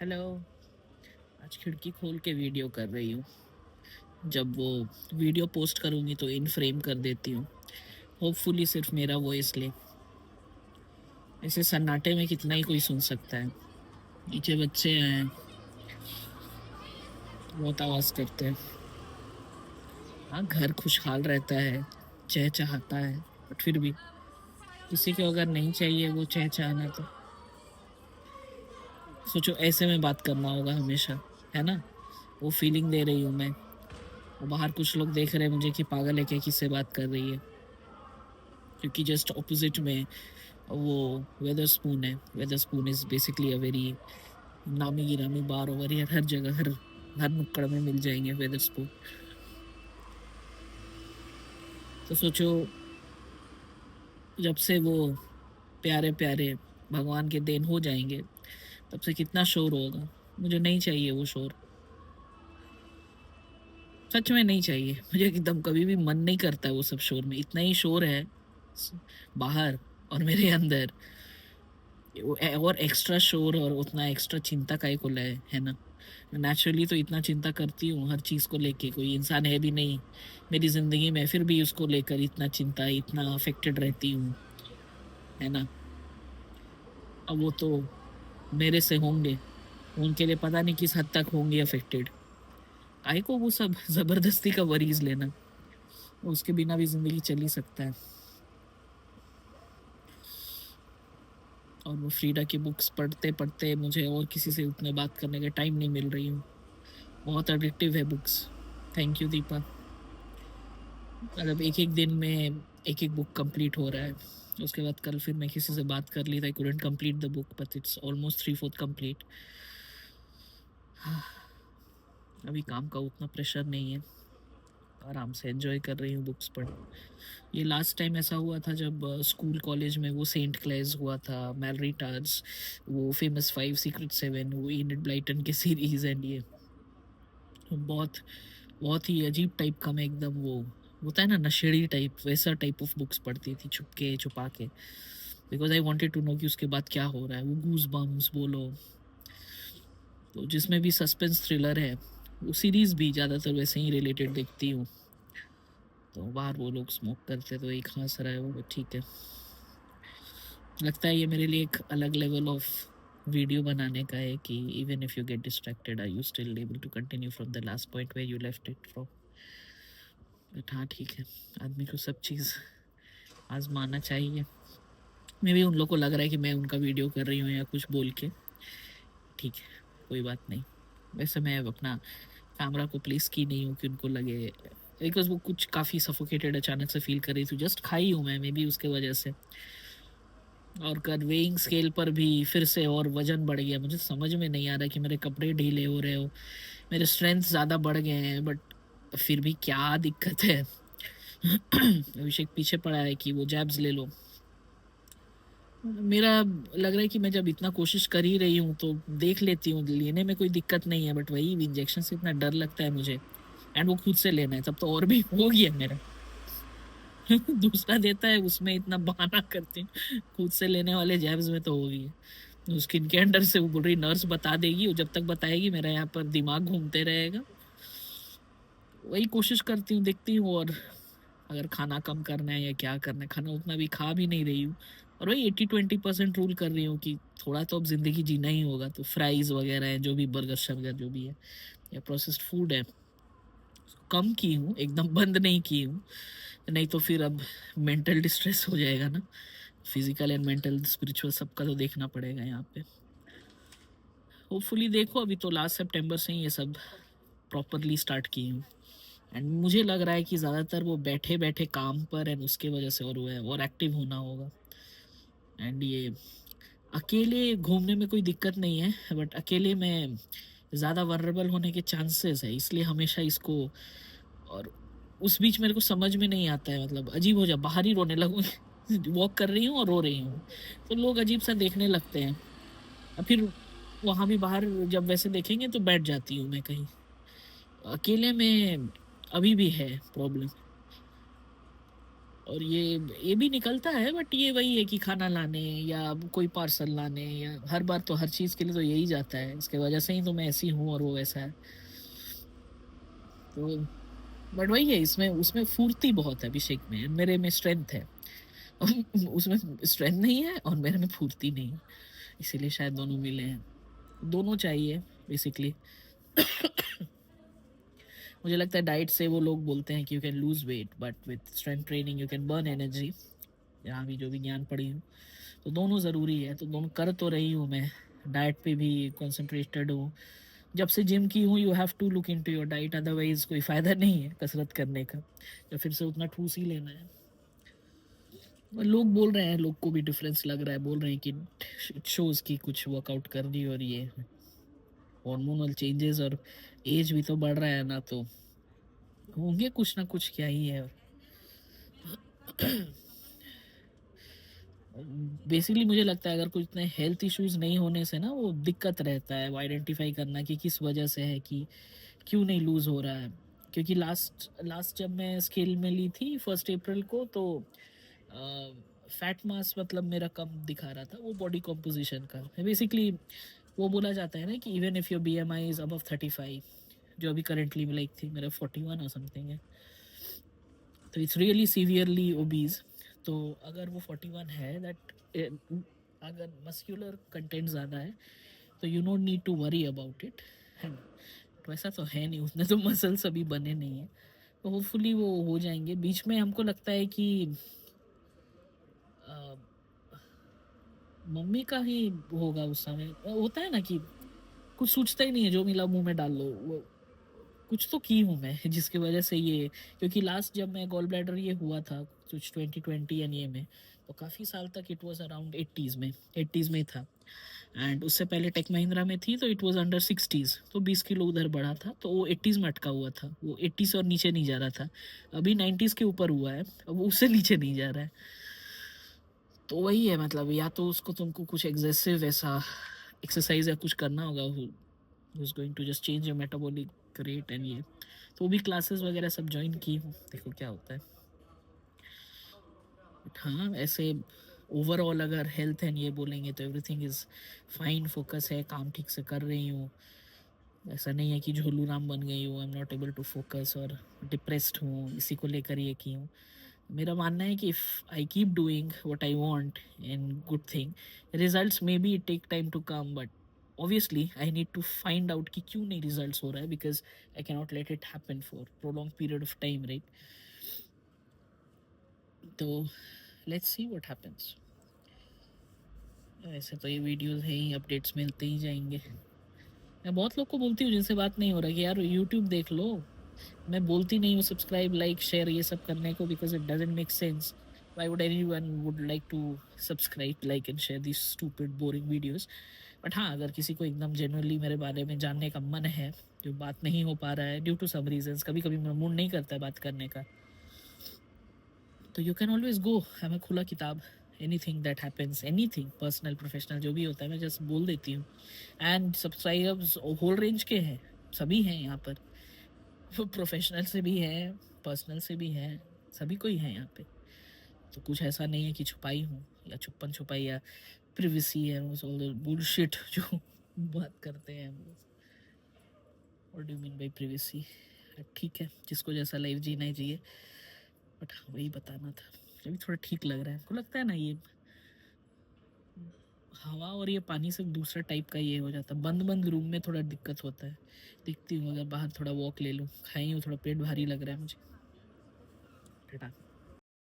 Hello. आज खिड़की खोल के वीडियो कर रही हूँ। जब वो वीडियो पोस्ट करूँगी तो इन फ्रेम कर देती हूँ, होपफुली सिर्फ मेरा वॉइस ले। ऐसे सन्नाटे में कितना ही कोई सुन सकता है। नीचे बच्चे हैं, बहुत आवाज करते हैं। हाँ, घर खुशहाल रहता है, चहचहाता है, बट फिर भी किसी को अगर नहीं चाहिए वो चहचहाना तो सोचो ऐसे में बात करना होगा हमेशा, है ना। वो फीलिंग दे रही हूँ मैं। वो बाहर कुछ लोग देख रहे हैं मुझे कि पागल है क्या, किससे बात कर रही है। क्योंकि जस्ट ऑपोजिट में वो वेदरस्पून है। वेदरस्पून इज बेसिकली अ वेरी नामी गिरामी बार ओवर हियर। हर जगह, हर हर नुक्कड़ में मिल जाएंगे वेदरस्पून। तो सोचो, जब से वो प्यारे प्यारे भगवान के देन हो जाएंगे, तब से कितना शोर होगा। मुझे नहीं चाहिए वो शोर, सच में नहीं चाहिए मुझे। एकदम कभी भी मन नहीं करता वो सब शोर में। इतना ही शोर है बाहर और मेरे अंदर। और एक्स्ट्रा शोर और उतना एक्स्ट्रा चिंता काहे को लाए, है ना। नेचुरली तो इतना चिंता करती हूँ हर चीज को लेके, कोई इंसान है भी नहीं मेरी जिंदगी में, फिर भी उसको लेकर इतना चिंता, इतना अफेक्टेड रहती हूँ, है ना। अब वो तो मेरे से होंगे, उनके लिए पता नहीं किस हद तक होंगे अफेक्टेड। काहे को वो सब जबरदस्ती का वरीज लेना। उसके बिना भी जिंदगी चल ही सकता है। और वो फ्रीडा की बुक्स पढ़ते पढ़ते मुझे और किसी से उतने बात करने का टाइम नहीं मिल रही हूँ। बहुत एडिक्टिव है बुक्स। Thank you Deepa. मतलब एक एक दिन में एक एक बुक कंप्लीट हो रहा है। उसके बाद कल फिर मैं किसी से बात कर ली थी, I couldn't complete the book but it's almost 3/4 complete. अभी काम का उतना प्रेशर नहीं है, आराम से एंजॉय कर रही हूँ बुक्स पढ़। ये लास्ट टाइम ऐसा हुआ था जब स्कूल कॉलेज में वो सेंट क्लेज हुआ था, मैलरी टार्स, वो फेमस 5 सीक्रेट 7, वो इनिड ब्लाइटन के सीरीज एंड ये बहुत बहुत ही अजीब टाइप का, मैं एकदम वो होता है ना नशेड़ी टाइप, वैसा टाइप ऑफ बुक्स पढ़ती थी छुपके छुपा के। Because I wanted to know कि उसके बाद क्या हो रहा है। वो गूज बम्स बोलो, तो जिसमें भी सस्पेंस थ्रिलर है, वो सीरीज भी ज्यादातर वैसे ही रिलेटेड देखती हूँ। तो बाहर वो लोग स्मोक करते तो एक हंस रहा है वो, ठीक है। लगता है ये मेरे लिए एक अलग लेवल ऑफ वीडियो बनाने का है कि even if you get distracted are you still able to continue from the last point where you left it from. But हाँ, ठीक है, आदमी को सब चीज़ आजमाना चाहिए। मे भी उन लोग को लग रहा है कि मैं उनका वीडियो कर रही हूँ या कुछ बोल के, ठीक है, कोई बात नहीं। वैसे मैं अब अपना कैमरा को प्लेस की नहीं हूँ कि उनको लगे, बिकॉज वो कुछ काफ़ी सफोकेटेड अचानक से फील कर रही थी। जस्ट खाई हूँ मैं, मे बी उसके वजह से। और कन्वेइंग स्केल पर भी फिर से और वजन बढ़ गया। मुझे समझ में नहीं आ रहा कि मेरे कपड़े ढीले हो रहे हो, मेरे स्ट्रेंथ ज़्यादा बढ़ गए हैं, बट फिर भी क्या दिक्कत है। अभिषेक पीछे पड़ा है कि वो जैब्स ले लो। मेरा लग रहा है कि मैं जब इतना कोशिश कर ही रही हूँ तो देख लेती हूँ, लेने में कोई दिक्कत नहीं है, बट वही इंजेक्शन से इतना डर लगता है मुझे। एंड वो खुद से लेना है, तब तो और भी हो गया मेरा। दूसरा देता है उसमें इतना बहाना करती हूँ, खुद से लेने वाले जैब्स में तो हो गई। उसकी इनके अंडर से वो बोल रही नर्स बता देगी, वो जब तक बताएगी मेरा यहाँ पर दिमाग घूमते रहेगा। वही कोशिश करती हूँ, देखती हूँ। और अगर खाना कम करना है या क्या करना है, खाना उतना भी खा भी नहीं रही हूँ। और वही 80-20% रूल कर रही हूँ कि थोड़ा तो अब जिंदगी जीना ही होगा। तो फ्राइज वगैरह है, जो भी बर्गर शर्गर जो भी है, या प्रोसेस्ड फूड है, उसको कम की हूँ, एकदम बंद नहीं की हूँ। नहीं तो फिर अब मेंटल डिस्ट्रेस हो जाएगा ना। फिजिकल एंड मेंटल स्पिरिचुअल सबका तो देखना पड़ेगा यहाँ पे। होपफुली देखो, अभी तो लास्ट सितंबर से ही ये सब प्रॉपरली स्टार्ट की हूँ। एंड मुझे लग रहा है कि ज्यादातर वो बैठे बैठे काम पर है, उसके वजह से और वो है, और एक्टिव होना होगा। एंड ये अकेले घूमने में कोई दिक्कत नहीं है, बट अकेले में ज्यादा वनरेबल होने के चांसेस है, इसलिए हमेशा इसको। और उस बीच मेरे को समझ में नहीं आता है, मतलब अजीब हो जा, बाहर ही रोने लगूं। वॉक कर रही हूँ और रो रही हूँ, तो लोग अजीब सा देखने लगते हैं। और फिर वहां भी बाहर जब वैसे देखेंगे तो बैठ जाती हूँ मैं कहीं। अकेले में अभी भी है प्रॉब्लम। और ये भी निकलता है, बट ये वही है कि खाना लाने या कोई पार्सल लाने, या हर बार तो हर चीज़ के लिए तो यही जाता है, इसके वजह से ही तो मैं ऐसी हूँ और वो वैसा है। तो बट वही है, इसमें उसमें फुर्ती बहुत है अभिषेक में, मेरे में स्ट्रेंथ है। उसमें स्ट्रेंथ नहीं है और मेरे में फुर्ती नहीं है, इसीलिए शायद दोनों मिले हैं। दोनों चाहिए बेसिकली। मुझे लगता है डाइट से वो लोग बोलते हैं कि you can lose weight, but with strength training you can burn energy. यहाँ भी जो भी ज्ञान पढ़ी हूँ, तो दोनों ज़रूरी है, तो दोनों कर तो रही हूँ मैं। डाइट पे भी कंसंट्रेटेड हूँ। जब से जिम की हूँ, you have to look into your diet, otherwise कोई फ़ायदा नहीं है कसरत करने का, या फिर से उतना ठूस ही लेना है। और लोग बोल रहे हैं, लोग को भी डिफरेंस लग रहा है, बोल रहे हैं कि इट शोज़ कि कुछ वर्कआउट कर रही और ये हार्मोनल चेंजेस और एज भी तो बढ़ रहा है ना, तो होंगे कुछ ना कुछ, क्या ही है। बेसिकली मुझे लगता है अगर कुछ इतने हेल्थ इश्यूज नहीं होने से ना, वो दिक्कत रहता है वो आइडेंटिफाई करना कि किस वजह से है, कि क्यों नहीं लूज हो रहा है। क्योंकि लास्ट लास्ट जब मैं स्केल में ली थी 1 अप्रैल को, तो फैट मास मतलब मेरा कम दिखा रहा था, वो बॉडी कॉम्पोजिशन का बेसिकली। वो बोला जाता है ना कि even if your BMI is above 35, जो अभी करेंटली लाइक थी मेरा 41 और समथिंग है, तो इट्स रियली सीवियरली ओबीज। तो अगर वो 41 है, दैट अगर मस्कुलर कंटेंट ज़्यादा है, तो you don't need to worry about it, है ना। तो ऐसा तो है नहीं, उसने तो मसल्स अभी बने नहीं है, तो होपफुली वो हो जाएंगे। बीच में हमको लगता है कि अ, मम्मी का ही होगा उस समय, होता है ना कि कुछ सोचता ही नहीं है, जो मिला मुंह में डाल लो। वो कुछ तो की हूँ मैं जिसकी वजह से ये, क्योंकि लास्ट जब मैं गॉल ब्लैडर ये हुआ था कुछ 2020 एन ये में, तो काफ़ी साल तक इट वाज अराउंड 80s में ही था। एंड उससे पहले टेक महिंद्रा में थी, तो इट वाज अंडर 60s, तो 20 किलो उधर बढ़ा था, तो वो 80s में अटका हुआ था, वो 80s और नीचे नहीं जा रहा था। अभी 90s के ऊपर हुआ है, अब वो उससे नीचे नहीं जा रहा है। तो वही है, मतलब या तो उसको तुमको कुछ एग्जेसिव ऐसा एक्सरसाइज या कुछ करना होगा, who's going to just change your metabolic rate, and ये तो वो भी क्लासेस वगैरह सब ज्वाइन की हूँ, देखो क्या होता है। बट हाँ, ऐसे ओवरऑल अगर हेल्थ एंड ये बोलेंगे तो एवरीथिंग इज़ फाइन, फोकस है, काम ठीक से कर रही हूँ। ऐसा नहीं है कि झोलू राम बन गई हूँ, I am not able to focus, और डिप्रेस्ड हूँ इसी को लेकर ये की हूँ। मेरा मानना है कि if I keep doing what I want and good thing, results may be take time to come, but obviously I need to find out कि क्यों नहीं रिजल्ट्स हो रहा है, because I can not let it happen for prolong period of time, right. तो let's see what happens. वैसे तो ये वीडियोस है ही, अपडेट्स मिलते ही जाएंगे। मैं बहुत लोग को बोलती हूँ जिनसे बात नहीं हो रहा कि यार यूट्यूब देख लो, मैं बोलती नहीं हूँ सब्सक्राइब लाइक शेयर ये सब करने को, because it doesn't make sense. Why would any one would like to subscribe like and share this stupid boring videos. But हाँ, अगर किसी को एकदम जेनुअनली मेरे बारे में जानने का मन है, जो बात नहीं हो पा रहा है ड्यू टू सम रीजंस, कभी कभी मेरा मूड नहीं करता है बात करने का, तो यू कैन ऑलवेज गो। हमें खुला किताब, anything that happens, anything personal professional जो भी होता है, मैं जस्ट बोल देती हूँ। एंड सब्सक्राइबर्स होल रेंज के हैं, सभी हैं यहाँ पर। प्रोफेशनल से भी हैं, पर्सनल से भी हैं, सभी कोई है यहाँ पे। तो कुछ ऐसा नहीं है कि छुपाई हूँ या छुपन छुपाई या प्रिवेसी है, ऑल बुलशिट जो बात करते हैं हम लोग। What do you mean by privacy? ठीक है, जिसको जैसा लाइफ जीना ही चाहिए, बट हाँ, वही बताना था। अभी थोड़ा ठीक लग रहा है, हमको लगता है ना ये हवा और ये पानी से दूसरा टाइप का ये हो जाता है, बंद बंद रूम में थोड़ा दिक्कत होता है। दिखती हूँ, अगर बाहर थोड़ा वॉक ले लूँ, खाई हूँ, थोड़ा पेट भारी लग रहा है मुझे। टाटा।